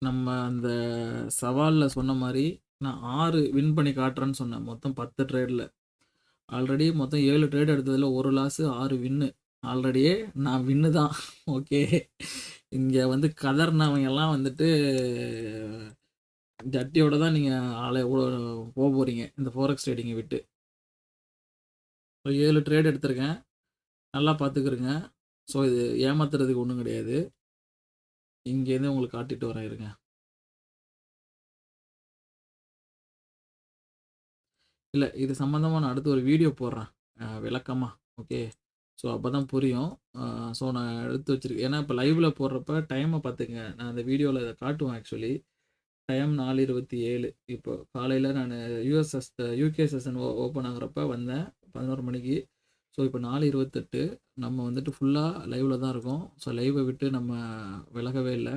நம்ம அந்த சவால்ல சொன்ன மாரி, நான் 6 வின் பண்ணி காட்டுறேன்னு சொன்னேன். மொத்தம் 10 ட்ரேட்ல. ஆல்ரெடி மொத்தம் 7 ட்ரேட் எடுத்ததுல 1 லாஸு, 6 வின்னு. ஆல்ரெடியே நான் வின்னு தான். ஓகே. இங்க வந்து கதறுனவங்கலாம் வந்துட்டு ஜட்டியோட தான் நீங்க ஆள போப்போறீங்க. இந்த ஃபோரெக்ஸ் ட்ரேடிங்க விட்டு. 7 ட்ரேட் எடுத்திருக்கேன். நல்லா பார்த்துக்கிருங்க. ஸோ இது ஏமாத்துறதுக்கு ஒண்ணும் கிடையாது. இங்கேருந்து உங்களுக்கு காட்டிட்டு வரேன் இருங்க. இல்ல இது சம்மந்தமா நான் அடுத்து ஒரு வீடியோ போடுறேன். விளக்கமா. ஓகே. ஸோ அப்பதான் புரியும். அ ஸோ நான் எடுத்து வச்சிருக்கேன். ஏன்னா இப்ப லைவ்ல போடுறப்ப டைம பார்த்துக்கங்க. நான் அந்த வீடியோல இத காட்டுவேன் ஆக்சுவலி. டைம் 4:27 இப்போ காலையில நானு யுகே செஷன் ஓப்பன் ஆகுறப்ப வந்தேன். 11 மணிக்கு. ஸோ இப்போ 4:28 நம்ம வந்துட்டு ஃபுல்லா லைவ்ல தான் இருக்கோம். ஸோ லைவ விட்டு நம்ம விலகவே இல்ல.